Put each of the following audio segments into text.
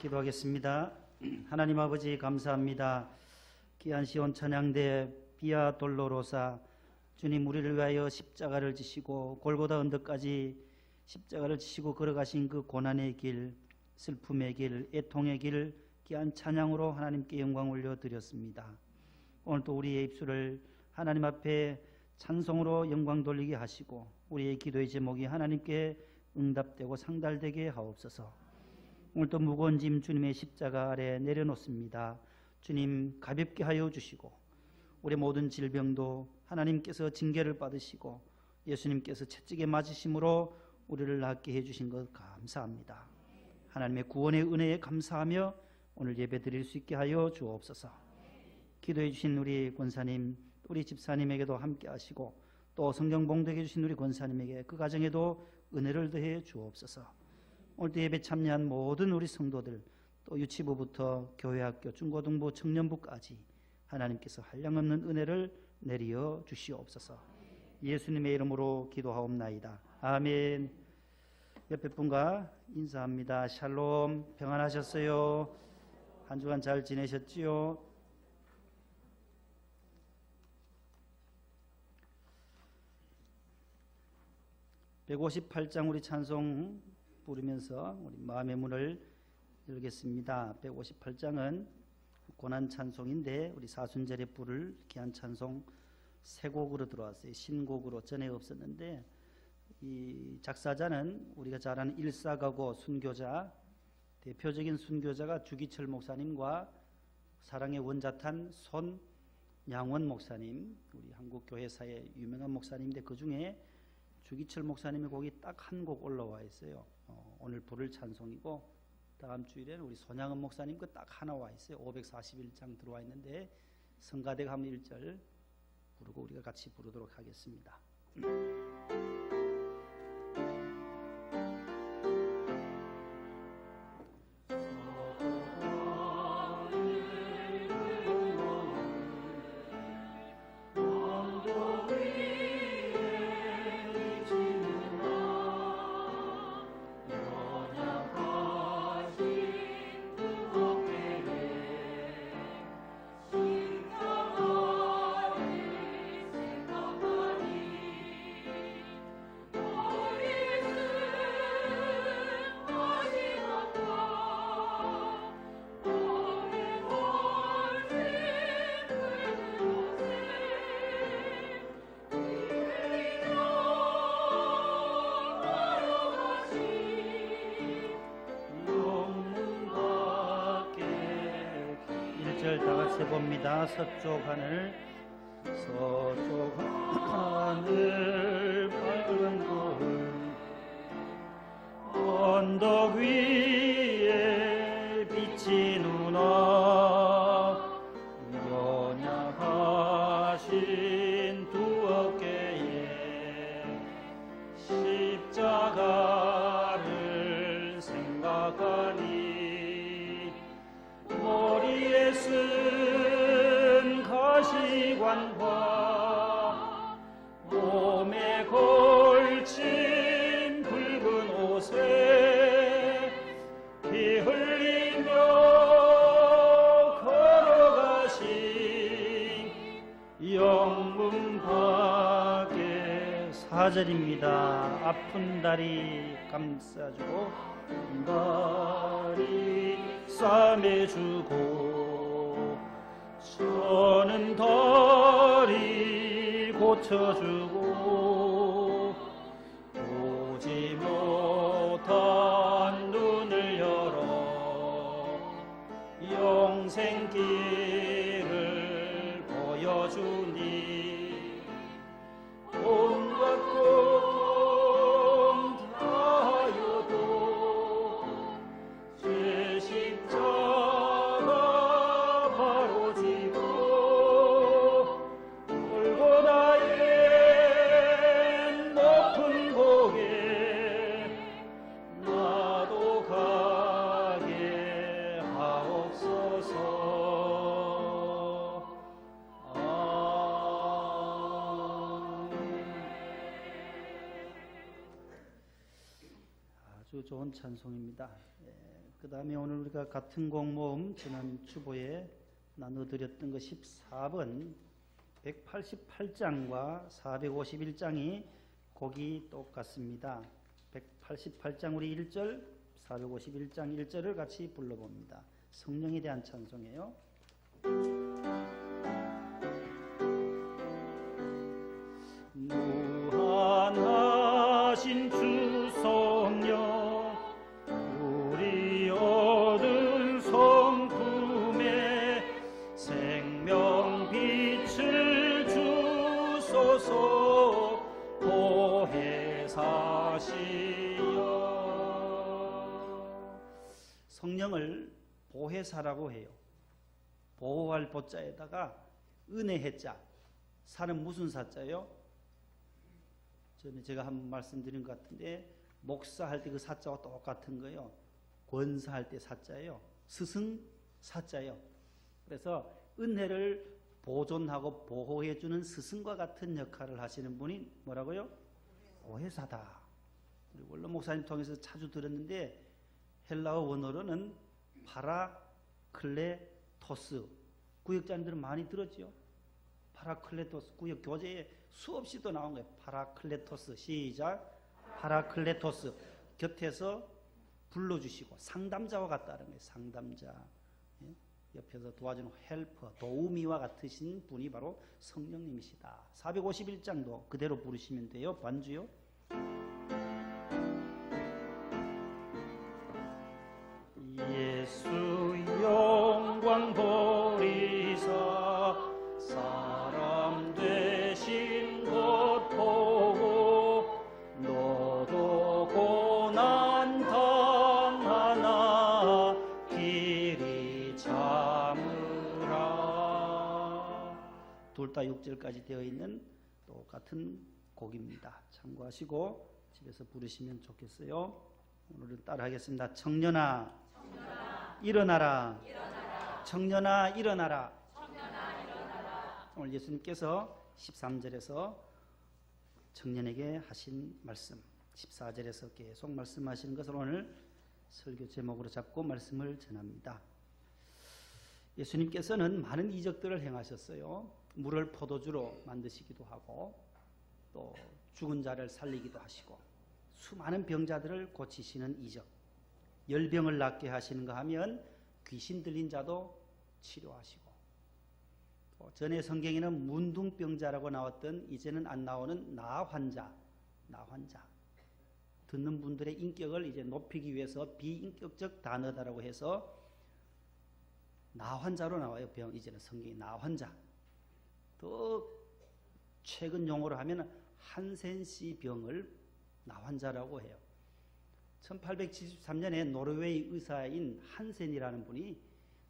기도하겠습니다. 하나님 아버지 감사합니다. 귀한 시온 찬양대 비아 돌로로사, 주님 우리를 위하여 십자가를 지시고 골고다 언덕까지 십자가를 지시고 걸어가신 그 고난의 길, 슬픔의 길, 애통의 길 귀한 찬양으로 하나님께 영광 올려드렸습니다. 오늘 또 우리의 입술을 하나님 앞에 찬송으로 영광 돌리게 하시고 우리의 기도의 제목이 하나님께 응답되고 상달되게 하옵소서. 오늘도 무거운 짐 주님의 십자가 아래 내려놓습니다. 주님 가볍게 하여 주시고 우리 모든 질병도 하나님께서 징계를 받으시고 예수님께서 채찍에 맞으심으로 우리를 낫게 해주신 것 감사합니다. 하나님의 구원의 은혜에 감사하며 오늘 예배 드릴 수 있게 하여 주옵소서. 기도해 주신 우리 권사님, 우리 집사님에게도 함께 하시고 또 성경 봉독해 주신 우리 권사님에게 그 가정에도 은혜를 더해 주옵소서. 오늘도 예배 참여한 모든 우리 성도들, 또 유치부부터 교회학교, 중고등부, 청년부까지 하나님께서 한량없는 은혜를 내리어 주시옵소서. 예수님의 이름으로 기도하옵나이다. 아멘. 옆에 분과 인사합니다. 샬롬. 평안하셨어요? 한 주간 잘 지내셨지요? (158장) 우리 찬송 부르면서 우리 마음의 문을 열겠습니다. 158장은 고난 찬송인데 우리 사순절에 부를 귀한 찬송 세 곡으로 들어왔어요. 신곡으로 전에 없었는데 이 작사자는 우리가 잘 아는 일사가고 순교자, 대표적인 순교자가 주기철 목사님과 사랑의 원자탄 손양원 목사님, 우리 한국 교회사의 유명한 목사님인데 그 중에 주기철 목사님의 곡이 딱 한 곡 올라와 있어요. 오늘 부를 찬송이고 다음 주일에는 우리 손양원 목사님 거 딱 하나 와 있어요. 541장 들어와 있는데 성가대가 한 1절 부르고 우리가 같이 부르도록 하겠습니다. 봅니다. 서쪽 하늘, 서쪽 하늘 밝은 곳, 언덕 위에 비치누나 연약하신 두 어깨에 십자가를 생각하니 머리에 쓴 가시관과 몸에 걸친 붉은 옷에 피 흘리며 걸어가신 영문 밖에 4절입니다. 아픈 다리 감싸주고 다리 싸매주고 저는 다리 고쳐주고 보지 못한 눈을 열어 영생길을 보여주니 온갖 고통 다하여도 제 십자가 바로 지고 골고다의 높은 고개 나도 가게 하옵소서. 아주 좋은 찬송입니다. 그 다음에 오늘 우리가 같은 공모음 지난 주보에 나눠드렸던 거 14번 188장과 451장이 곡이 똑같습니다. 188장 우리 1절, 451장 1절을 같이 불러봅니다. 성령에 대한 찬송이에요. 무한하신 주 성령 우리 얻은 성품에 생명빛을 주소서 보혜사시여. 성령을 보혜사라고 해요. 보호할 보자에다가 은혜해자. 사는 무슨 사자요? 전에 제가 한번 말씀드린 것 같은데 목사할 때 그 사자와 똑같은 거예요. 권사할 때 사자예요. 스승 사자예요. 그래서 은혜를 보존하고 보호해주는 스승과 같은 역할을 하시는 분이 뭐라고요? 보혜사다. 원로 목사님 통해서 자주 들었는데 헬라어 원어로는 파라클레토스, 구역자님들은 많이 들었죠. 파라클레토스, 구역 교재에 수없이 또 나온 거예요. 파라클레토스. 시작. 파라클레토스. 곁에서 불러주시고 상담자와 같다는 거예요. 상담자. 예? 옆에서 도와주는 헬퍼, 도우미와 같으신 분이 바로 성령님이시다. 451장도 그대로 부르시면 돼요. 반주요. 예수 영광 보리사 사람 되신 것 보고 너도 고난 당하나 길이 참으라. 둘 다 6절까지 되어 있는 똑같은 곡입니다. 참고하시고 집에서 부르시면 좋겠어요. 오늘은 따라하겠습니다. 청년아, 일어나라. 청년아 일어나라. 오늘 예수님께서 13절에서 청년에게 하신 말씀, 14절에서 계속 말씀하시는 것을 오늘 설교 제목으로 잡고 말씀을 전합니다. 예수님께서는 많은 이적들을 행하셨어요. 물을 포도주로 만드시기도 하고 또 죽은 자를 살리기도 하시고 수많은 병자들을 고치시는 이적, 열병을 낫게 하시는가 하면 귀신 들린 자도 치료하시고, 전에 성경에는 문둥병자라고 나왔던 이제는 안 나오는 나환자, 듣는 분들의 인격을 이제 높이기 위해서 비인격적 단어다라고 해서 나환자로 나와요. 병, 이제는 성경이 나환자. 더 최근 용어로 하면 한센시 병을 나환자라고 해요. 1873년에 노르웨이 의사인 한센이라는 분이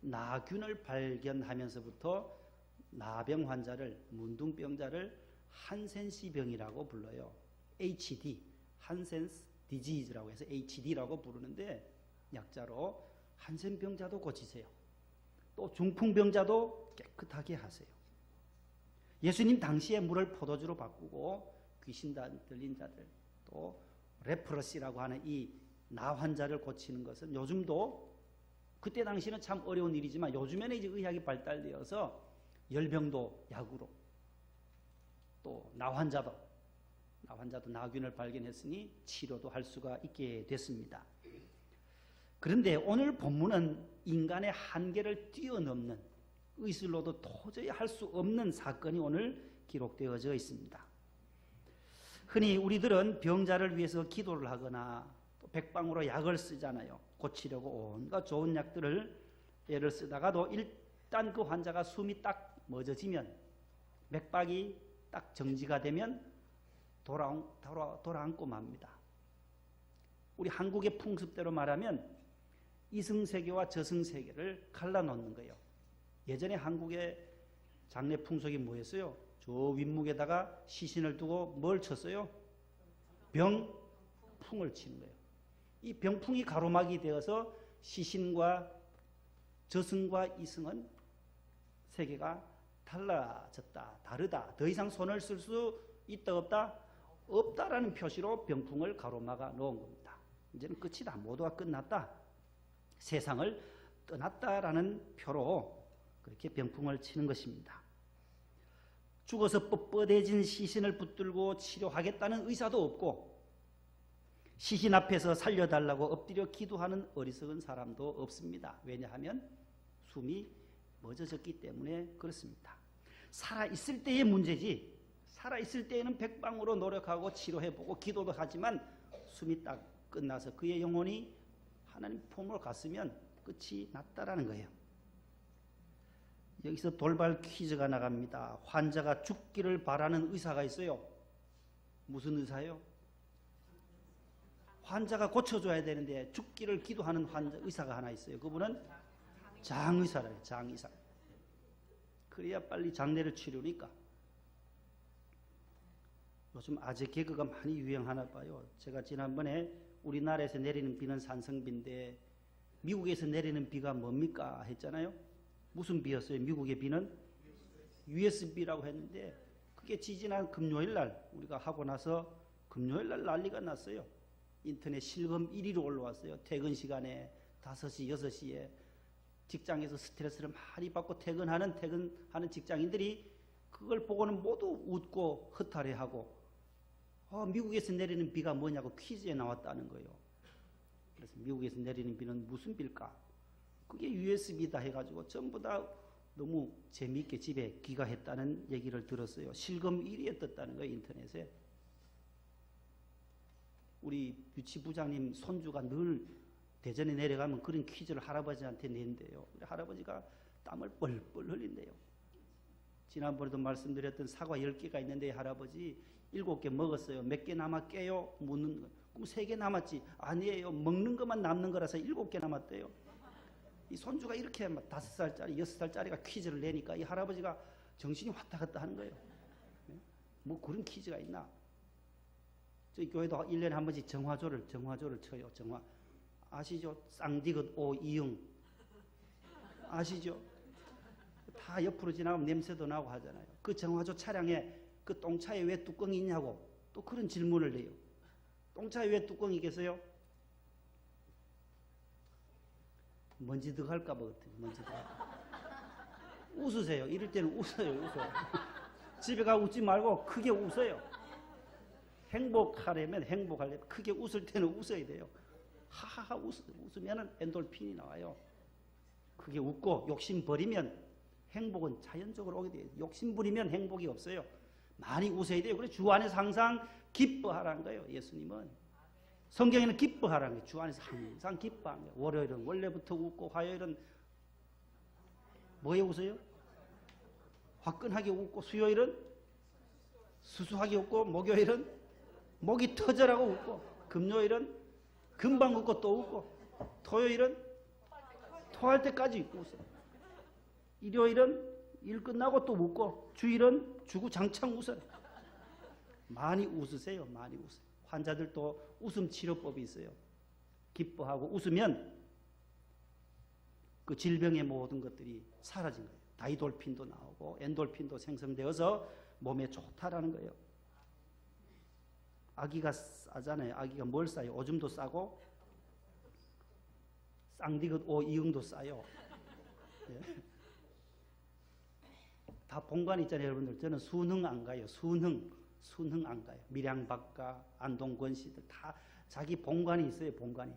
나균을 발견하면서부터 나병 환자를, 문둥병자를 한센시 병이라고 불러요. HD, 한센스 디지즈라고 해서 HD라고 부르는데 약자로 한센병자도 고치세요. 또 중풍병자도 깨끗하게 하세요. 예수님 당시에 물을 포도주로 바꾸고 귀신 들린 자들, 또 레프러시라고 하는 이 나환자를 고치는 것은 요즘도, 그때 당시는 참 어려운 일이지만 요즘에는 이제 의학이 발달되어서 열병도 약으로, 또 나환자도 나균을 발견했으니 치료도 할 수가 있게 됐습니다. 그런데 오늘 본문은 인간의 한계를 뛰어넘는, 의술로도 도저히 할 수 없는 사건이 오늘 기록되어져 있습니다. 흔히 우리들은 병자를 위해서 기도를 하거나 또 백방으로 약을 쓰잖아요. 고치려고 온갖 좋은 약들을 예를 쓰다가도 일단 그 환자가 숨이 딱 멎어지면, 맥박이 딱 정지가 되면 돌아앉고 맙니다. 우리 한국의 풍습대로 말하면 이승세계와 저승세계를 갈라놓는 거예요. 예전에 한국의 장례 풍속이 뭐였어요? 저 윗목에다가 시신을 두고 뭘 쳤어요? 병풍을 치는 거예요. 이 병풍이 가로막이 되어서 시신과 저승과 이승은 세계가 달라졌다, 다르다, 더 이상 손을 쓸 수 있다 없다? 없다라는 표시로 병풍을 가로막아 놓은 겁니다. 이제는 끝이다, 모두가 끝났다. 세상을 떠났다라는 표로 그렇게 병풍을 치는 것입니다. 죽어서 뻣뻣해진 시신을 붙들고 치료하겠다는 의사도 없고 시신 앞에서 살려달라고 엎드려 기도하는 어리석은 사람도 없습니다. 왜냐하면 숨이 멎어졌기 때문에 그렇습니다. 살아있을 때의 문제지, 살아있을 때에는 백방으로 노력하고 치료해보고 기도도 하지만 숨이 딱 끝나서 그의 영혼이 하나님 품으로 갔으면 끝이 났다라는 거예요. 여기서 돌발 퀴즈가 나갑니다. 환자가 죽기를 바라는 의사가 있어요. 무슨 의사요? 환자가 고쳐줘야 되는데 죽기를 기도하는 의사가 하나 있어요. 그분은 장의사래요. 장의사. 그래야 빨리 장례를 치르니까. 요즘 아재 개그가 많이 유행하나 봐요. 제가 지난번에 우리나라에서 내리는 비는 산성비인데 미국에서 내리는 비가 뭡니까 했잖아요. 무슨 비였어요? 미국의 비는 USB라고 했는데 그게 지지난 금요일 날 우리가 하고 나서 금요일 날 난리가 났어요. 인터넷 실검 1위로 올라왔어요. 퇴근 시간에 5시, 6시에 직장에서 스트레스를 많이 받고 퇴근하는 직장인들이 그걸 보고는 모두 웃고 허탈해하고 미국에서 내리는 비가 뭐냐고 퀴즈에 나왔다는 거예요. 그래서 미국에서 내리는 비는 무슨 비일까? 그게 USB다 해가지고 전부 다 너무 재미있게 집에 귀가했다는 얘기를 들었어요. 실검 1위에 떴다는 거예요. 인터넷에. 우리 유치부장님 손주가 늘 대전에 내려가면 그런 퀴즈를 할아버지한테 낸대요. 할아버지가 땀을 뻘뻘 흘린대요. 지난번에도 말씀드렸던 사과 10개가 있는데 할아버지 7개 먹었어요. 몇 개 남았게요? 묻는 거. 그럼 3개 남았지. 아니에요. 먹는 것만 남는 거라서 7개 남았대요. 이 손주가 이렇게 5살짜리, 6살짜리가 퀴즈를 내니까 이 할아버지가 정신이 왔다 갔다 하는 거예요. 뭐 그런 퀴즈가 있나? 저희 교회도 1년에 한 번씩 정화조를 쳐요. 정화. 아시죠? 쌍디귿 오 이응. 아시죠? 다 옆으로 지나가면 냄새도 나고 하잖아요. 그 정화조 차량에 그 똥차에 왜 뚜껑이 있냐고 또 그런 질문을 해요. 똥차에 왜 뚜껑이 계세요? 먼지 들어갈까 봐 같아요. 먼지 들어갈까. 웃으세요. 이럴 때는 웃어요. 집에 가서 웃지 말고 크게 웃어요. 행복하려면 크게 웃을 때는 웃어야 돼요. 하하하 웃으면 엔돌핀이 나와요. 크게 웃고 욕심 버리면 행복은 자연적으로 오게 돼요. 욕심 부리면 행복이 없어요. 많이 웃어야 돼요. 그래서 주 안에서 항상 기뻐하라는 거예요. 예수님은. 성경에는 기뻐하라는 거예요. 주 안에서 항상 기뻐하는 거예요. 월요일은 원래부터 웃고 화요일은 뭐에 웃어요? 화끈하게 웃고 수요일은 수수하게 웃고 목요일은 목이 터져라고 웃고 금요일은 금방 웃고 또 웃고 토요일은 토할 때까지 웃어. 일요일은 일 끝나고 또 웃고 주일은 주구장창 웃어요. 많이 웃으세요. 많이 웃어요. 환자들도 웃음 치료법이 있어요. 기뻐하고 웃으면 그 질병의 모든 것들이 사라진 거예요. 다이돌핀도 나오고 엔돌핀도 생성되어서 몸에 좋다라는 거예요. 아기가 싸잖아요. 아기가 뭘 싸요? 오줌도 싸고 쌍디귿 오 이응도 싸요. 예. 다 본관 있잖아요. 여러분들. 저는 순흥 안 가요. 순흥 안 가요. 밀양박가 안동권 씨들 다 자기 본관이 있어요. 본관이.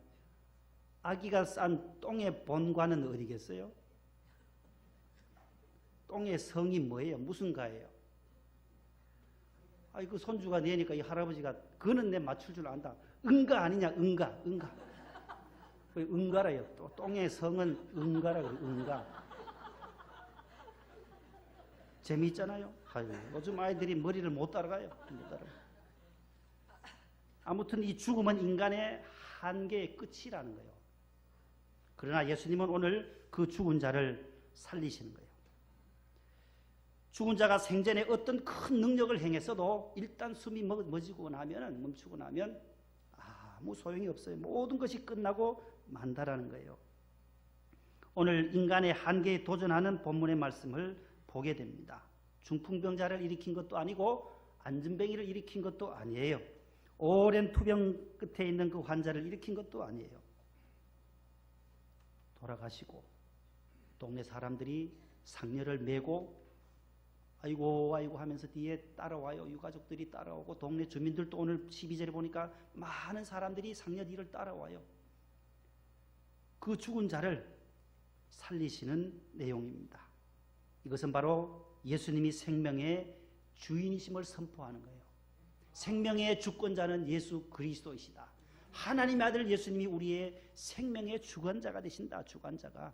아기가 싼 똥의 본관은 어디겠어요? 똥의 성이 뭐예요? 무슨 가예요? 그 손주가 내니까 이 할아버지가 그는 내 맞출 줄 안다. 응가 아니냐? 응가. 응가라요. 또 똥의 성은 응가라 그래요. 응가. 재미있잖아요. 요즘 아이들이 머리를 못 따라가요. 아무튼 이 죽음은 인간의 한계의 끝이라는 거예요. 그러나 예수님은 오늘 그 죽은 자를 살리시는 거예요. 죽은 자가 생전에 어떤 큰 능력을 행했어도 일단 숨이 멎고 나면 멈추고 나면 아무 소용이 없어요. 모든 것이 끝나고 만다라는 거예요. 오늘 인간의 한계에 도전하는 본문의 말씀을 보게 됩니다. 중풍병자를 일으킨 것도 아니고 안진뱅이를 일으킨 것도 아니에요. 오랜 투병 끝에 있는 그 환자를 일으킨 것도 아니에요. 돌아가시고 동네 사람들이 상녀를 메고 아이고 아이고 하면서 뒤에 따라와요. 유가족들이 따라오고 동네 주민들도 오늘 12절에 보니까 많은 사람들이 상녀 뒤를 따라와요. 그 죽은 자를 살리시는 내용입니다. 이것은 바로 예수님이 생명의 주인이심을 선포하는 거예요. 생명의 주권자는 예수 그리스도이시다. 하나님의 아들 예수님이 우리의 생명의 주관자가 되신다. 주관자가.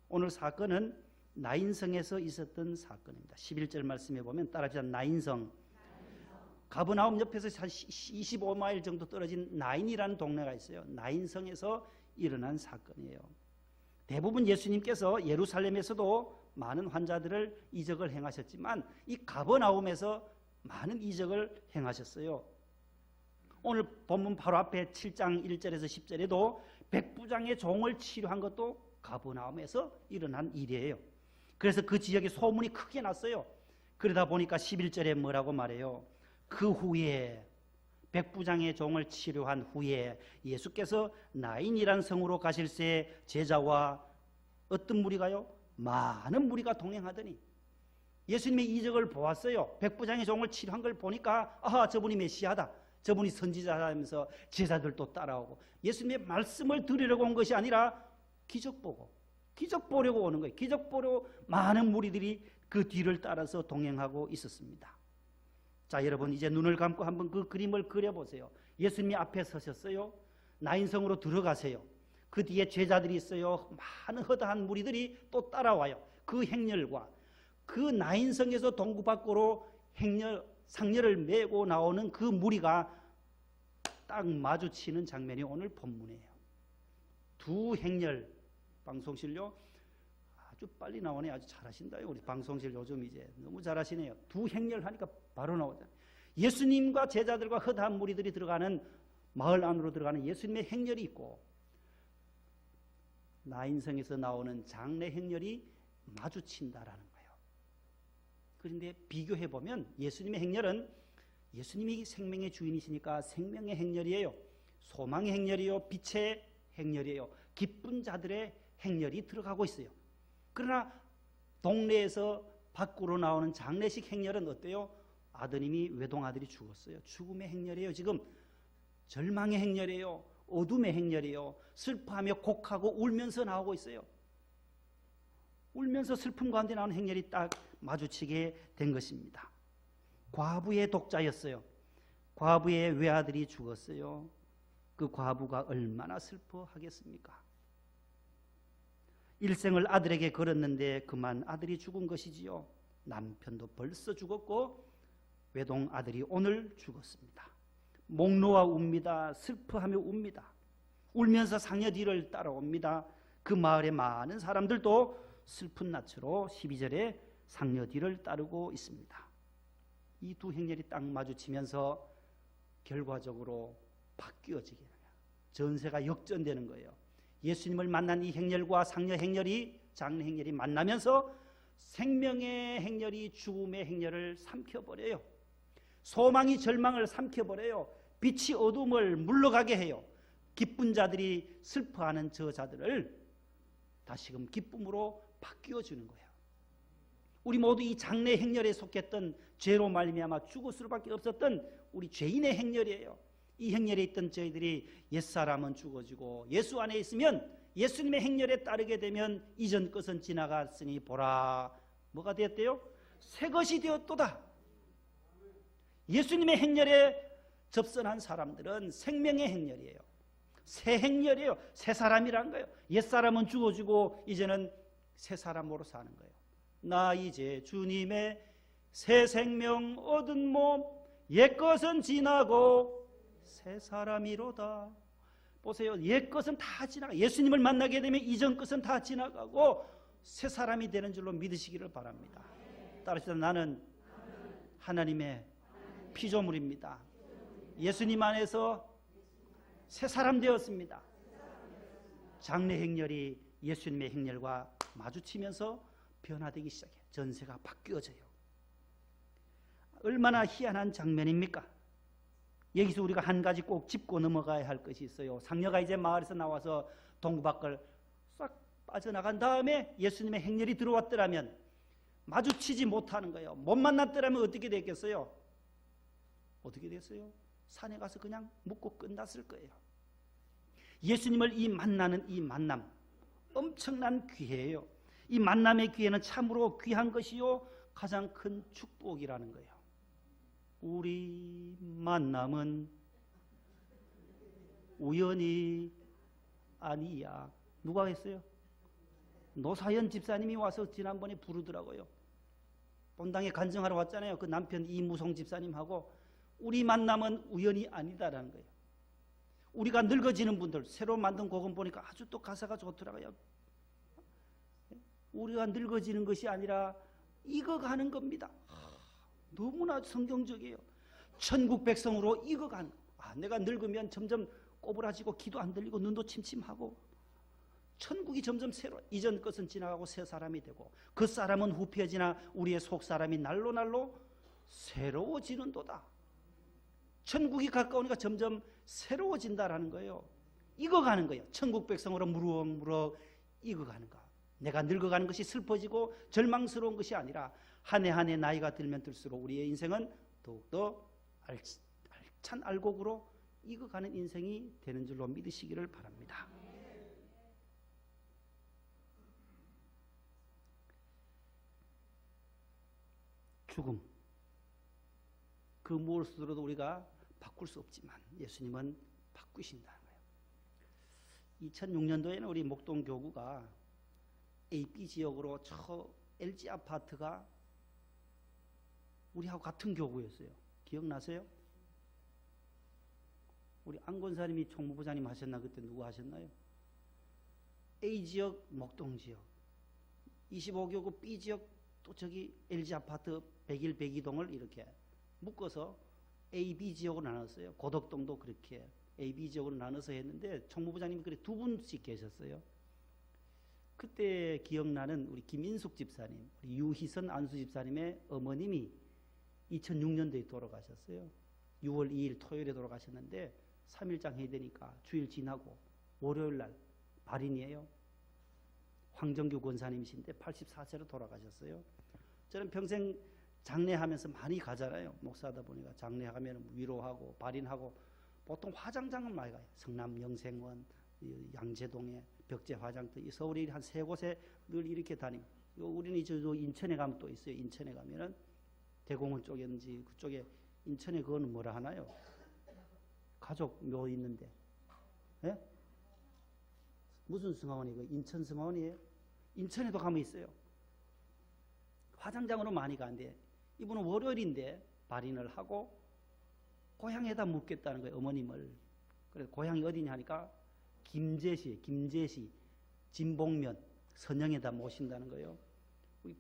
오늘 사건은 나인성에서 있었던 사건입니다. 11절 말씀에 보면 따라합시다. 나인성. 가버나움 옆에서 한 25마일 정도 떨어진 나인이라는 동네가 있어요. 나인성에서 일어난 사건이에요. 대부분 예수님께서 예루살렘에서도 많은 환자들을 이적을 행하셨지만 이 가버나움에서 많은 이적을 행하셨어요. 오늘 본문 바로 앞에 7장 1절에서 10절에도 백부장의 종을 치료한 것도 가버나움에서 일어난 일이에요. 그래서 그 지역에 소문이 크게 났어요. 그러다 보니까 11절에 뭐라고 말해요? 그 후에 백부장의 종을 치료한 후에 예수께서 나인이란 성으로 가실새 제자와 어떤 무리가요? 많은 무리가 동행하더니 예수님의 이적을 보았어요. 백부장의 종을 치료한 걸 보니까 아하, 저분이 메시아다, 저분이 선지자다 하면서 제자들도 따라오고 예수님의 말씀을 들으려고 온 것이 아니라 기적 보려고 오는 거예요. 기적 보려 많은 무리들이 그 뒤를 따라서 동행하고 있었습니다. 자, 여러분 이제 눈을 감고 한번 그 그림을 그려보세요. 예수님이 앞에 서셨어요. 나인성으로 들어가세요. 그 뒤에 제자들이 있어요. 많은 허다한 무리들이 또 따라와요. 그 행렬과 그 나인성에서 동구 밖으로 상녀를 메고 나오는 그 무리가 딱 마주치는 장면이 오늘 본문이에요. 두 행렬, 방송실요 아주 빨리 나오네. 아주 잘하신다요. 우리 방송실 요즘 이제 너무 잘하시네요. 두 행렬 하니까 바로 나오잖아요. 예수님과 제자들과 허다한 무리들이 들어가는 마을 안으로 들어가는 예수님의 행렬이 있고 나인성에서 나오는 장례 행렬이 마주친다라는 거예요. 그런데 비교해 보면 예수님의 행렬은 예수님이 생명의 주인이시니까 생명의 행렬이에요. 소망의 행렬이요, 빛의 행렬이에요. 기쁜 자들의 행렬이 들어가고 있어요. 그러나 동네에서 밖으로 나오는 장례식 행렬은 어때요? 아드님이 외동아들이 죽었어요. 죽음의 행렬이에요. 지금 절망의 행렬이에요. 어둠의 행렬이에요. 슬퍼하며 곡하고 울면서 나오고 있어요. 울면서 슬픔 가운데 나오는 행렬이 딱 마주치게 된 것입니다. 과부의 독자였어요. 과부의 외아들이 죽었어요. 그 과부가 얼마나 슬퍼하겠습니까? 일생을 아들에게 걸었는데 그만 아들이 죽은 것이지요. 남편도 벌써 죽었고 외동 아들이 오늘 죽었습니다. 목 놓아 웁니다. 슬퍼하며 웁니다. 울면서 상녀 뒤를 따라옵니다. 그 마을의 많은 사람들도 슬픈 낯으로 12절에 상녀 뒤를 따르고 있습니다. 이 두 행렬이 딱 마주치면서 결과적으로 바뀌어지게 돼요. 전세가 역전되는 거예요. 예수님을 만난 이 행렬과 상녀 행렬이, 장례 행렬이 만나면서 생명의 행렬이 죽음의 행렬을 삼켜버려요. 소망이 절망을 삼켜버려요. 빛이 어둠을 물러가게 해요. 기쁜 자들이 슬퍼하는 저 자들을 다시금 기쁨으로 바뀌어주는 거예요. 우리 모두 이 장례 행렬에 속했던 죄로 말미암아 죽을 수밖에 없었던 우리 죄인의 행렬이에요. 이 행렬에 있던 저희들이 옛사람은 죽어지고 예수 안에 있으면 예수님의 행렬에 따르게 되면 이전 것은 지나갔으니 보라 뭐가 되었대요? 새 것이 되었도다. 예수님의 행렬에 접선한 사람들은 생명의 행렬이에요. 새 행렬이에요. 새 사람이란 거예요. 옛사람은 죽어지고 이제는 새 사람으로 사는 거예요. 나 이제 주님의 새 생명 얻은 몸 옛것은 지나고 새 사람이로다. 보세요. 옛것은 다 지나가. 예수님을 만나게 되면 이전 것은 다 지나가고 새 사람이 되는 줄로 믿으시기를 바랍니다. 따라서 나는 하나님의 피조물입니다. 예수님 안에서 새 사람 되었습니다. 장례 행렬이 예수님의 행렬과 마주치면서 변화되기 시작해요. 전세가 바뀌어져요. 얼마나 희한한 장면입니까? 여기서 우리가 한 가지 꼭 짚고 넘어가야 할 것이 있어요. 상녀가 이제 마을에서 나와서 동구 밖을 싹 빠져나간 다음에 예수님의 행렬이 들어왔더라면 마주치지 못하는 거예요. 못 만났더라면 어떻게 됐겠어요? 어떻게 됐어요? 산에 가서 그냥 묵고 끝났을 거예요. 예수님을 만나는 이 만남 엄청난 기회예요. 이 만남의 기회는 참으로 귀한 것이요 가장 큰 축복이라는 거예요. 우리 만남은 우연이 아니야. 누가 했어요? 노사연 집사님이 와서 지난번에 부르더라고요. 본당에 간증하러 왔잖아요. 그 남편 이무송 집사님하고 우리 만남은 우연이 아니다라는 거예요. 우리가 늙어지는 분들 새로 만든 곡은 보니까 아주 또 가사가 좋더라고요. 우리가 늙어지는 것이 아니라 익어가는 겁니다. 너무나 성경적이에요. 천국 백성으로 익어가는. 내가 늙으면 점점 꼬부라지고 귀도 안 들리고 눈도 침침하고 천국이 점점 새로 이전 것은 지나가고 새 사람이 되고 그 사람은 후피어지나 우리의 속 사람이 날로 날로 새로워지는도다. 천국이 가까우니까 점점 새로워진다라는 거예요. 익어가는 거예요. 천국 백성으로 무럭무럭 익어가는 거. 내가 늙어가는 것이 슬퍼지고 절망스러운 것이 아니라 한 해 한 해 나이가 들면 들수록 우리의 인생은 더욱더 알찬 알곡으로 익어가는 인생이 되는 줄로 믿으시기를 바랍니다. 죽음 그 무엇으로도 우리가 바꿀 수 없지만 예수님은 바꾸신다는 거예요. 2006년도에는 우리 목동교구가 AB 지역으로 저 LG 아파트가 우리하고 같은 교구였어요. 기억나세요? 우리 안권사님이 총무부장님 하셨나? 그때 누구 하셨나요? A 지역 목동 지역 25교구 B 지역 또 저기 LG 아파트 101, 102동을 이렇게 묶어서 A, B 지역으로 나눴어요. 고덕동도 그렇게 A, B 지역으로 나눠서 했는데 총무부장님이 그래 두 분씩 계셨어요. 그때 기억나는 우리 김인숙 집사님, 우리 유희선 안수 집사님의 어머님이 2006년도에 돌아가셨어요. 6월 2일 토요일에 돌아가셨는데 3일장 해야 되니까 주일 지나고 월요일날 발인이에요. 황정규 권사님이신데 84세로 돌아가셨어요. 저는 평생 장례하면서 많이 가잖아요. 목사다 보니까 장례하면 위로하고 발인하고 보통 화장장은 많이 가요. 성남 영생원, 양재동에 벽제 화장터, 서울에 한 세 곳에 늘 이렇게 다니고 우리는 저 인천에 가면 또 있어요. 인천에 가면은 대공원 쪽인지 그쪽에 인천에 그거는 뭐라 하나요? 가족 묘 있는데, 예? 무슨 성화원이에요? 인천 성화원이에요? 인천에도 가면 있어요. 화장장으로 많이 가는데 이분은 월요일인데 발인을 하고 고향에다 묻겠다는 거예요. 어머님을. 그래서 고향이 어디냐 하니까 김제시 진봉면 선영에다 모신다는 거예요.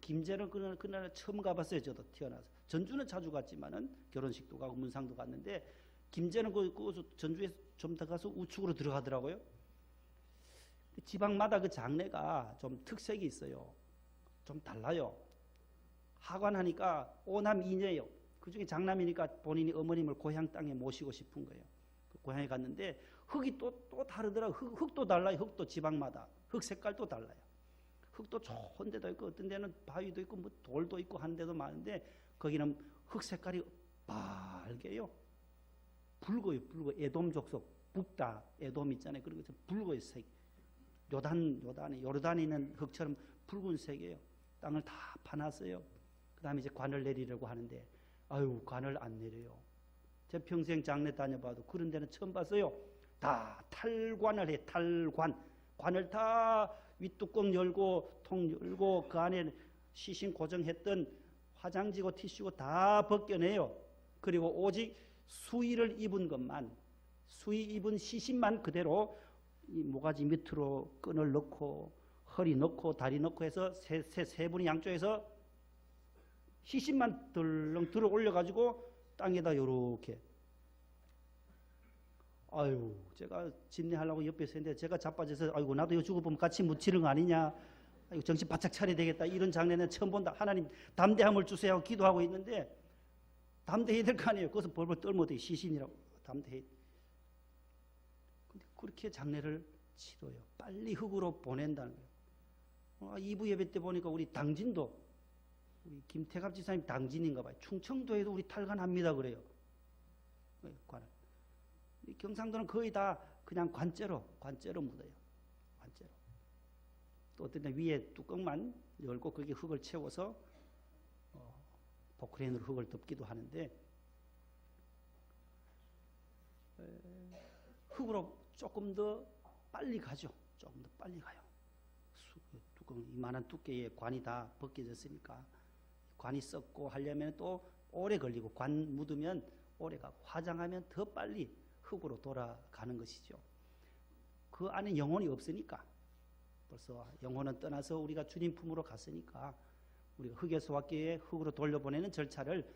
김제는 그날 처음 가봤어요. 저도 태어나서. 전주는 자주 갔지만은 결혼식도 가고 문상도 갔는데 김제는 그 전주에 좀 더 가서 우측으로 들어가더라고요. 지방마다 그 장례가 좀 특색이 있어요. 좀 달라요. 하관하니까 오남 이녀예요. 그중에 장남이니까 본인이 어머님을 고향 땅에 모시고 싶은 거예요. 그 고향에 갔는데 흙이 또 다르더라고요. 흙도 달라요. 흙도 지방마다. 흙 색깔도 달라요. 흙도 좋은 데도 있고 어떤 데는 바위도 있고 뭐 돌도 있고 한 데도 많은데 거기는 흙 색깔이 빨개요. 붉어요. 에돔 족속 북다 에돔 있잖아요. 그리고 붉어요. 색. 요르단에 있는 흙처럼 붉은색이에요. 땅을 다 파놨어요. 그 다음에 이제 관을 내리려고 하는데 아유 관을 안 내려요. 제 평생 장례 다녀봐도 그런 데는 처음 봤어요. 다 탈관을 해. 탈관. 관을 다 윗뚜껑 열고 통 열고 그 안에 시신 고정했던 화장지고 티슈고 다 벗겨내요. 그리고 오직 수의를 입은 것만, 수의 입은 시신만 그대로 이 모가지 밑으로 끈을 넣고 허리 넣고 다리 넣고 해서 세 분이 양쪽에서 시신만 덜렁 들어 올려가지고 땅에다 요렇게. 아유, 제가 진례하려고 옆에서 했는데 제가 자빠져서 아이고 나도 이거 죽어보면 같이 묻히는 거 아니냐. 아이고 정신 바짝 차려야 되겠다. 이런 장례는 처음 본다. 하나님 담대함을 주세요 하고 기도하고 있는데 담대해야 될 거 아니에요. 거기서 벌벌 떨면 돼. 시신이라고. 담대해. 근데 그렇게 장례를 치료요. 빨리 흙으로 보낸다는 거예요. 2부 예배 때 보니까 우리 당진도, 우리 김태갑 지사님 당진인가 봐요. 충청도에도 우리 탈관합니다 그래요. 관을. 경상도는 거의 다 그냥 관째로 묻어요. 관째로. 또 어떤 때 위에 뚜껑만 열고 거기에 흙을 채워서 포크레인으로 흙을 덮기도 하는데, 흙으로 조금 더 빨리 가죠. 조금 더 빨리 가요. 뚜껑, 이만한 두께의 관이 다 벗겨졌으니까 관이 썩고 하려면 또 오래 걸리고, 관 묻으면 오래 가고, 화장하면 더 빨리 흙으로 돌아가는 것이죠. 그 안에 영혼이 없으니까, 벌써 영혼은 떠나서 우리가 주님 품으로 갔으니까 우리가 흙에서 왔기에 흙으로 돌려보내는 절차를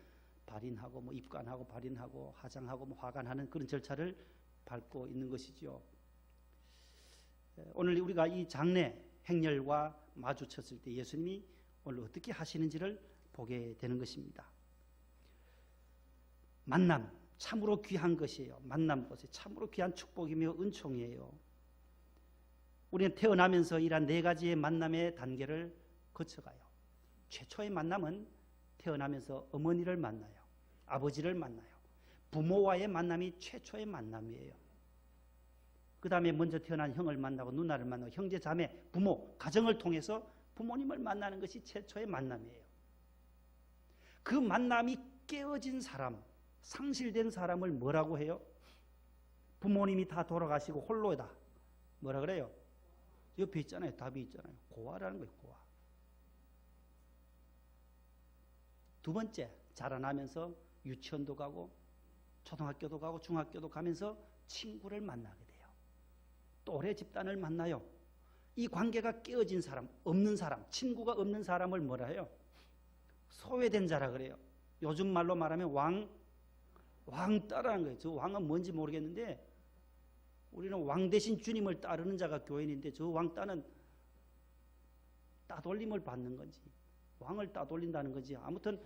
발인하고, 뭐 입관하고 발인하고 화장하고 뭐 화관하는 그런 절차를 밟고 있는 것이죠. 오늘 우리가 이 장례 행렬과 마주쳤을 때 예수님이 오늘 어떻게 하시는지를 보게 되는 것입니다. 만남, 참으로 귀한 것이에요. 만남 보세요. 참으로 귀한 축복이며 은총이에요. 우리는 태어나면서 이러한 4가지의 만남의 단계를 거쳐가요. 최초의 만남은 태어나면서 어머니를 만나요. 아버지를 만나요. 부모와의 만남이 최초의 만남이에요. 그 다음에 먼저 태어난 형을 만나고 누나를 만나고 형제 자매, 부모, 가정을 통해서 부모님을 만나는 것이 최초의 만남이에요. 그 만남이 깨어진 사람, 상실된 사람을 뭐라고 해요? 부모님이 다 돌아가시고 홀로다. 뭐라 그래요? 옆에 있잖아요. 답이 있잖아요. 고아라는 거예요. 고아. 두 번째, 자라나면서 유치원도 가고 초등학교도 가고 중학교도 가면서 친구를 만나게 돼요. 또래 집단을 만나요. 이 관계가 깨어진 사람, 없는 사람, 친구가 없는 사람을 뭐라 해요? 소외된 자라 그래요. 요즘 말로 말하면 왕따라는 거예요. 저 왕은 뭔지 모르겠는데 우리는 왕 대신 주님을 따르는 자가 교인인데, 저 왕따는 따돌림을 받는 건지 왕을 따돌린다는 건지 아무튼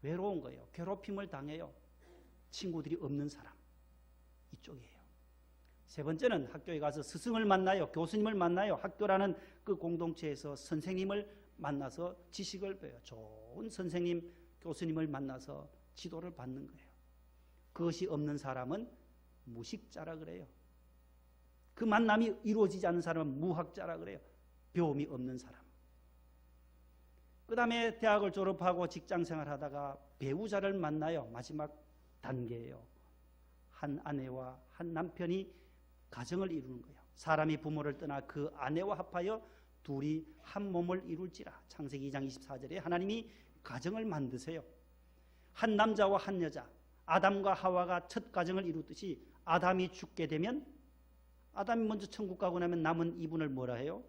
외로운 거예요. 괴롭힘을 당해요. 친구들이 없는 사람, 이쪽이에요. 세 번째는 학교에 가서 스승을 만나요. 교수님을 만나요. 학교라는 그 공동체에서 선생님을 만나서 지식을 배워요. 좋은 선생님, 교수님을 만나서 지도를 받는 거예요. 그것이 없는 사람은 무식자라 그래요. 그 만남이 이루어지지 않는 사람은 무학자라 그래요. 배움이 없는 사람. 그 다음에 대학을 졸업하고 직장생활 하다가 배우자를 만나요. 마지막 단계예요. 한 아내와 한 남편이 가정을 이루는 거예요. 사람이 부모를 떠나 그 아내와 합하여 둘이 한 몸을 이룰지라. 창세기 2장 24절에 하나님이 가정을 만드세요. 한 남자와 한 여자, 아담과 하와가 첫 가정을 이루듯이 아담이 죽게 되면, 아담이 먼저 천국 가고 나면 남은 이분을 뭐라 해요?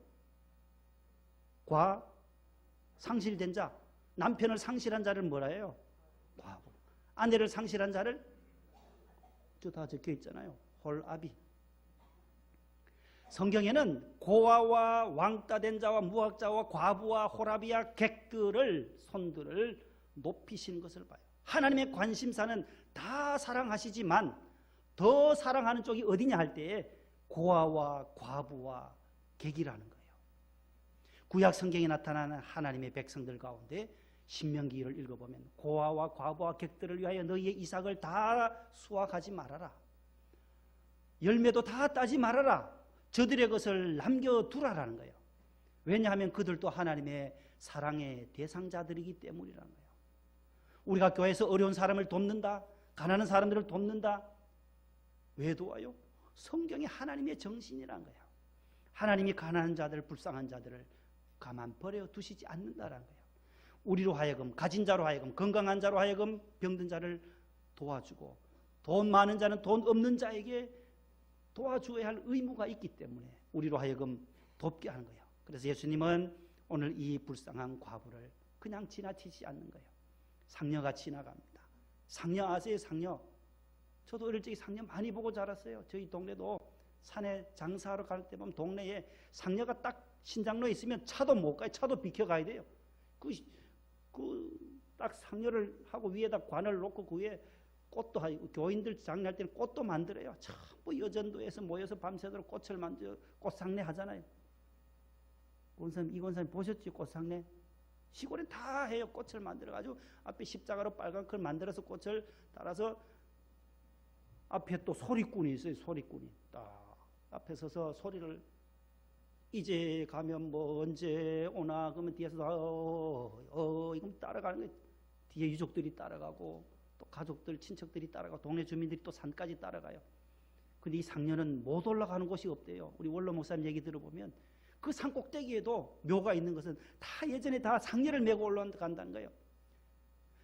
상실된 자, 남편을 상실한 자를 뭐라 해요? 과부. 아내를 상실한 자를, 저 다 적혀 있잖아요. 홀아비. 성경에는 고아와 왕따된 자와 무학자와 과부와 홀아비와 객들을, 손들을 높이신 것을 봐요. 하나님의 관심사는 다 사랑하시지만 더 사랑하는 쪽이 어디냐 할 때에 고아와 과부와 객이라는 거예요. 구약 성경에 나타나는 하나님의 백성들 가운데 신명기를 읽어보면 고아와 과부와 객들을 위하여 너희의 이삭을 다 수확하지 말아라. 열매도 다 따지 말아라. 저들의 것을 남겨두라라는 거예요. 왜냐하면 그들도 하나님의 사랑의 대상자들이기 때문이라는 거예요. 우리가 교회에서 어려운 사람을 돕는다, 가난한 사람들을 돕는다. 왜 도와요? 성경이 하나님의 정신이라는 거예요. 하나님이 가난한 자들, 불쌍한 자들을 가만 버려 두시지 않는다라는 거예요. 우리로 하여금, 가진 자로 하여금, 건강한 자로 하여금 병든 자를 도와주고, 돈 많은 자는 돈 없는 자에게 도와줘야 할 의무가 있기 때문에 우리로 하여금 돕게 하는 거예요. 그래서 예수님은 오늘 이 불쌍한 과부를 그냥 지나치지 않는 거예요. 상녀가 지나갑니다. 상녀 아세요? 상녀. 저도 어릴 적에 상녀 많이 보고 자랐어요. 저희 동네도 산에 장사하러 갈 때 보면 동네에 상녀가 딱 신장로에 있으면 차도 못 가요. 차도 비켜가야 돼요. 딱 상녀를 하고 위에다 관을 놓고 그 위에 꽃도 하고 교인들 장례할 때는 꽃도 만들어요. 전부 여전도에서 모여서 밤새도록 꽃을 만들어 꽃상례 하잖아요. 이권사님 보셨죠? 꽃상례 시골에 다 해요. 꽃을 만들어가지고 앞에 십자가로 빨간 걸 만들어서 꽃을 달아서 앞에 또 소리꾼이 있어요. 소리꾼이 딱 앞에 서서 소리를 이제 가면 뭐 언제 오나 그러면 뒤에서 이건 따라가는 거예요. 뒤에 유족들이 따라가고 또 가족들 친척들이 따라가고 동네 주민들이 또 산까지 따라가요. 근데 이 상녀는 못 올라가는 곳이 없대요. 우리 원로 목사님 얘기 들어보면 그 산 꼭대기에도 묘가 있는 것은 다 예전에 다 상녀를 메고 올라간다는 거예요.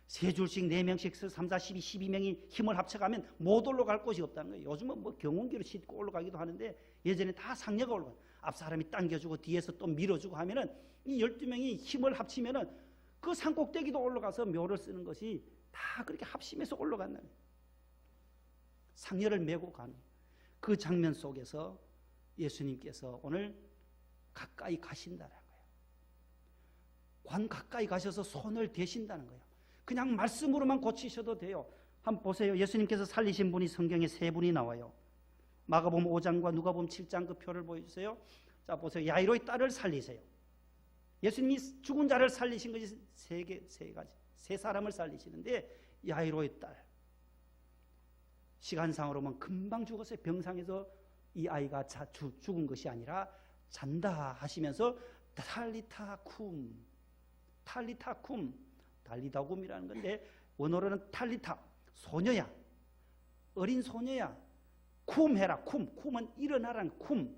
세 줄씩 4명씩 3, 4, 12, 12명이 힘을 합쳐가면 못 올라갈 곳이 없다는 거예요. 요즘은 뭐 경운기로 싣고 올라가기도 하는데 예전에 다 상녀가 올라가요. 앞 사람이 당겨주고 뒤에서 또 밀어주고 하면은 이 12명이 힘을 합치면은 그 산 꼭대기도 올라가서 묘를 쓰는 것이 다 그렇게 합심해서 올라간다는 거예요. 상녀를 메고 가는 그 장면 속에서 예수님께서 오늘 가까이 가신다는 거예요. 관 가까이 가셔서 손을 대신다는 거예요. 그냥 말씀으로만 고치셔도 돼요. 한번 보세요. 예수님께서 살리신 분이 성경에 3분이 나와요. 마가복음 5장과 누가복음 7장 그 표를 보여주세요. 자 보세요. 야이로의 딸을 살리세요. 예수님이 죽은 자를 살리신 것이 세 가지. 3사람을 살리시는데 야이로의 딸. 시간상으로는 금방 죽었어요. 병상에서 이 아이가 죽은 것이 아니라 잔다 하시면서 탈리타쿰 달리다굼이라는 건데 원어로는 탈리타 소녀야 어린 소녀야 쿰해라 쿰은 일어나라는 쿰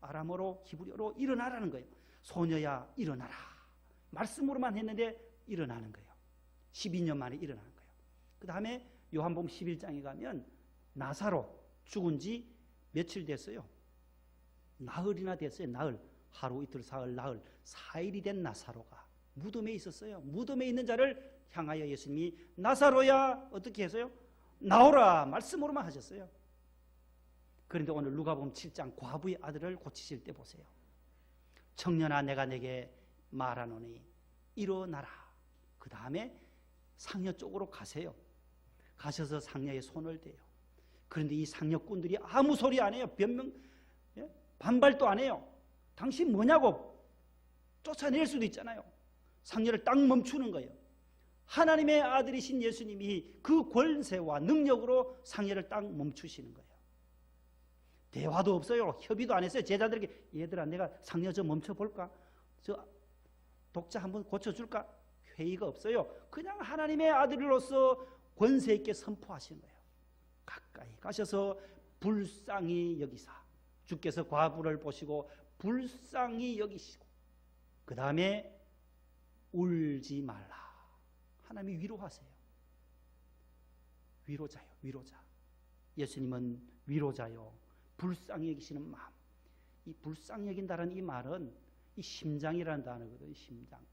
아람어로 히브리어로 일어나라는 거예요. 소녀야 일어나라 말씀으로만 했는데 일어나는 거예요. 12년 만에 일어나는 거예요. 그 다음에 요한복음 11장에 가면 나사로 죽은 지 며칠 됐어요. 나흘이나 됐어요. 나흘 하루 이틀 사흘 나흘 4일이 된 나사로가 무덤에 있었어요. 무덤에 있는 자를 향하여 예수님이 나사로야 어떻게 했어요? 나오라 말씀으로만 하셨어요. 그런데 오늘 누가복음 7장 과부의 아들을 고치실 때 보세요. 청년아 내가 내게 말하노니 일어나라. 그 다음에 상녀 쪽으로 가세요. 가셔서 상녀의 손을 대요. 그런데 이 상녀꾼들이 아무 소리 안 해요. 변명 반발도 안 해요. 당신 뭐냐고 쫓아낼 수도 있잖아요. 상녀를 딱 멈추는 거예요. 하나님의 아들이신 예수님이 그 권세와 능력으로 상녀를 딱 멈추시는 거예요. 대화도 없어요. 협의도 안 했어요. 제자들에게 얘들아 내가 상녀 좀 멈춰볼까? 저 독자 한번 고쳐줄까? 회의가 없어요. 그냥 하나님의 아들로서 권세 있게 선포하시는 거예요. 가까이 가셔서 불쌍히 여기사 주께서 과부를 보시고 불쌍히 여기시고 그 다음에 울지 말라. 하나님이 위로하세요. 위로자요. 위로자. 예수님은 위로자요. 불쌍히 여기시는 마음. 이 불쌍히 여긴다는 이 말은 이 심장이라는 단어거든요. 심장.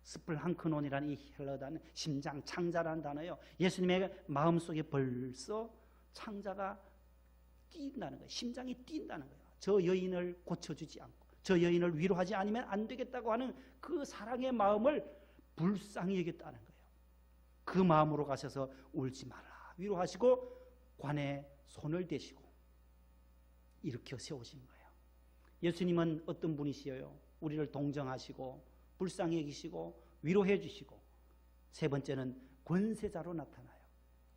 스플한크논이라는 이 헬러 단어 심장 창자라는 단어예요. 예수님의 마음속에 벌써 창자가 뛴다는 거예요. 심장이 뛴다는 거예요. 저 여인을 고쳐주지 않고 저 여인을 위로하지 않으면 안 되겠다고 하는 그 사랑의 마음을 불쌍히 여겼다는 거예요. 그 마음으로 가셔서 울지 말라 위로하시고 관에 손을 대시고 일으켜 세우신 거예요. 예수님은 어떤 분이시여요? 우리를 동정하시고 불쌍히 여기시고 위로해 주시고 세 번째는 권세자로 나타나요.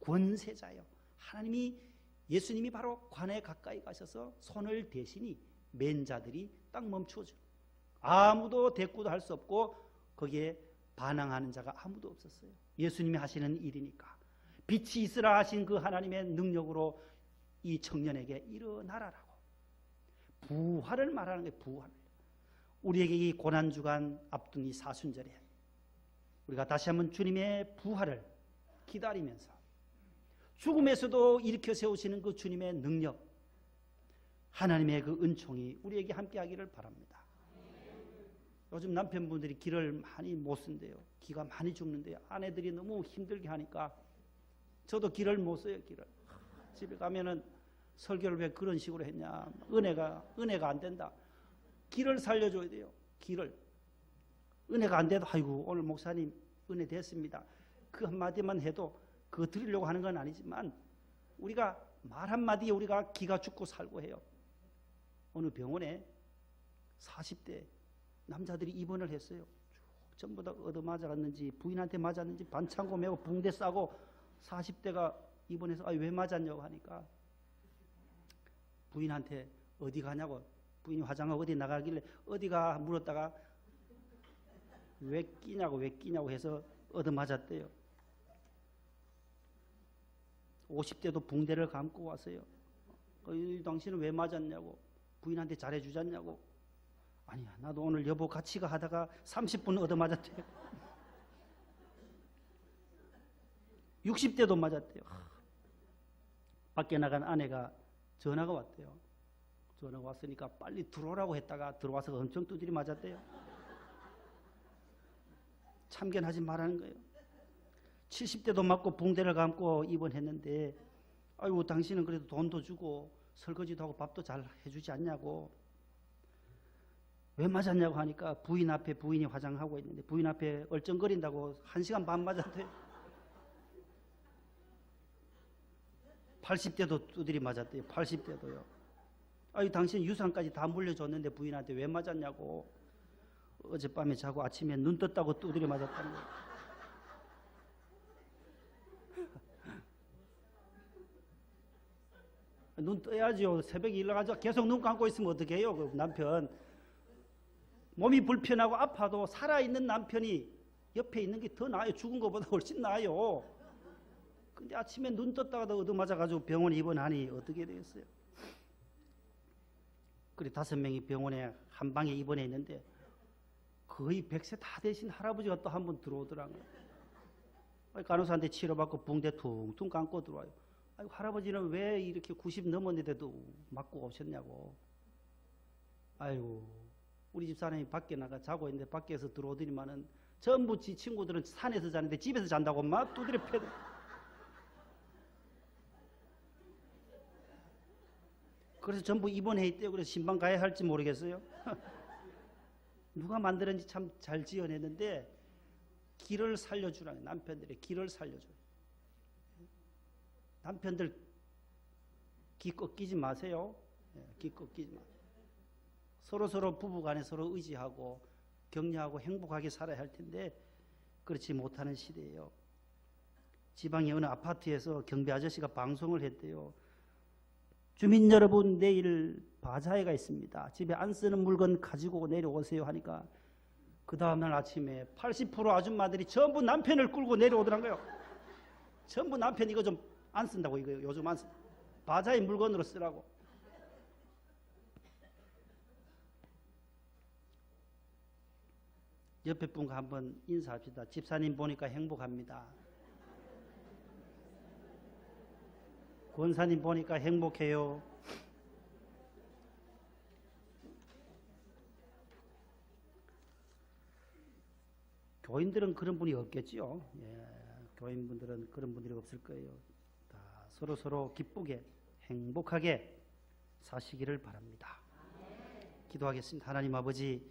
권세자요. 하나님이 예수님이 바로 관에 가까이 가셔서 손을 대시니 맨 자들이 딱 멈추어져. 아무도 대꾸도 할 수 없고 거기에 반항하는 자가 아무도 없었어요. 예수님이 하시는 일이니까. 빛이 있으라 하신 그 하나님의 능력으로 이 청년에게 일어나라라고. 부활을 말하는 거예요. 부활. 우리에게 이 고난주간 앞둔 이 사순절에 우리가 다시 한번 주님의 부활을 기다리면서 죽음에서도 일으켜 세우시는 그 주님의 능력, 하나님의 그 은총이 우리에게 함께하기를 바랍니다. 요즘 남편분들이 길을 많이 못 쓴대요. 기가 많이 죽는데요. 아내들이 너무 힘들게 하니까 저도 길을 못 써요. 길을. 집에 가면은 설교를 왜 그런 식으로 했냐. 은혜가 안 된다. 길을 살려줘야 돼요. 길을. 은혜가 안 돼도 아이고 오늘 목사님 은혜 됐습니다. 그 한마디만 해도 그거 드리려고 하는 건 아니지만 우리가 말 한마디에 우리가 기가 죽고 살고 해요. 어느 병원에 40대 남자들이 입원을 했어요. 전부 다 얻어맞았는지 부인한테 맞았는지 반창고 메고 붕대 싸고 40대가 입원해서 왜 맞았냐고 하니까 부인한테 어디 가냐고, 부인이 화장하고 어디 나가길래 어디가 물었다가 왜 끼냐고 해서 얻어맞았대요. 50대도 붕대를 감고 왔어요. 당신은 왜 맞았냐고, 부인한테 잘해주잖냐고. 아니야, 나도 오늘 여보 같이 가 하다가 30분 얻어맞았대요. 60대도 맞았대요. 밖에 나간 아내가 전화가 왔대요. 전화가 왔으니까 빨리 들어오라고 했다가 들어와서 엄청 두드리 맞았대요. 참견하지 말라는 거예요. 70대도 맞고 붕대를 감고 입원했는데 아이고 당신은 그래도 돈도 주고 설거지도 하고 밥도 잘 해주지 않냐고. 왜 맞았냐고 하니까 부인 앞에 부인이 화장하고 있는데 부인 앞에 얼쩡거린다고 1시간 반 맞았대요. 80대도 두드리 맞았대요. 80대도요. 아이 당신 유산까지 다 물려줬는데 부인한테 왜 맞았냐고. 어젯밤에 자고 아침에 눈 떴다고 두드리 맞았다는 거예요. 눈 떠야죠. 새벽에 일어나서 계속 눈 감고 있으면 어떻게 해요? 그 남편 몸이 불편하고 아파도 살아있는 남편이 옆에 있는 게 더 나아요. 죽은 것보다 훨씬 나아요. 근데 아침에 눈 떴다가도 얻어맞아가지고 병원에 입원하니 어떻게 되겠어요? 그래 5명이 병원에 한 방에 입원해 있는데 거의 100세 다 되신 할아버지가 또 한 번 들어오더라고요. 간호사한테 치료받고 붕대 퉁퉁 감고 들어와요. 아이고, 할아버지는 왜 이렇게 90 넘었는데도 맞고 오셨냐고. 아이고, 우리 집 사람이 밖에 나가 자고 있는데 밖에서 들어오더니만은 전부 지 친구들은 산에서 자는데 집에서 잔다고 막 두드려 패대. 그래서 전부 입원해 있대요. 그래서 신방 가야 할지 모르겠어요. 누가 만들었는지 참 잘 지어냈는데 기를 살려주라. 남편들의 기를 살려줘요. 남편들 기 꺾이지 마세요. 기 꺾이지 마세요. 서로 부부간에 서로 의지하고 격려하고 행복하게 살아야 할 텐데 그렇지 못하는 시대예요. 지방의 어느 아파트에서 경비 아저씨가 방송을 했대요. 주민 여러분, 내일 바자회가 있습니다. 집에 안 쓰는 물건 가지고 내려오세요 하니까 그 다음날 아침에 80% 아줌마들이 전부 남편을 끌고 내려오더라고요. 전부 남편 이거 좀 안 쓴다고, 이거 요즘 안 쓴다고. 바자회 물건으로 쓰라고. 옆에 분과 한번 인사합시다. 집사님 보니까 행복합니다. 권사님 보니까 행복해요. 교인들은 그런 분이 없겠지요. 교인분들은 그런 분들이 없을 거예요. 다 서로 기쁘게 행복하게 사시기를 바랍니다. 기도하겠습니다. 하나님 아버지,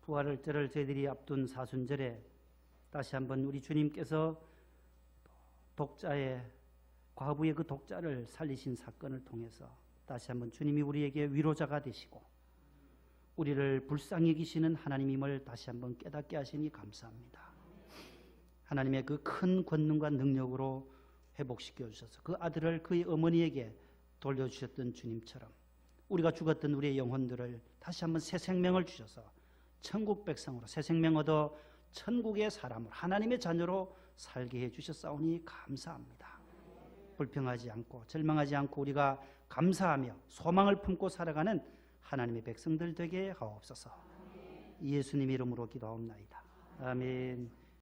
부활을 때를 저희들이 앞둔 사순절에 다시 한번 우리 주님께서 독자의 과부의 그 독자를 살리신 사건을 통해서 다시 한번 주님이 우리에게 위로자가 되시고 우리를 불쌍히 여기시는 하나님임을 다시 한번 깨닫게 하시니 감사합니다. 하나님의 그 큰 권능과 능력으로 회복시켜 주셔서 그 아들을 그의 어머니에게 돌려주셨던 주님처럼 우리가 죽었던 우리의 영혼들을 다시 한번 새 생명을 주셔서 천국 백성으로 새 생명 얻어 천국의 사람으로 하나님의 자녀로 살게 해주셨사오니 감사합니다. 불평하지 않고 절망하지 않고 우리가 감사하며 소망을 품고 살아가는 하나님의 백성들 되게 하옵소서. 예수님 이름으로 기도하옵나이다. 아멘.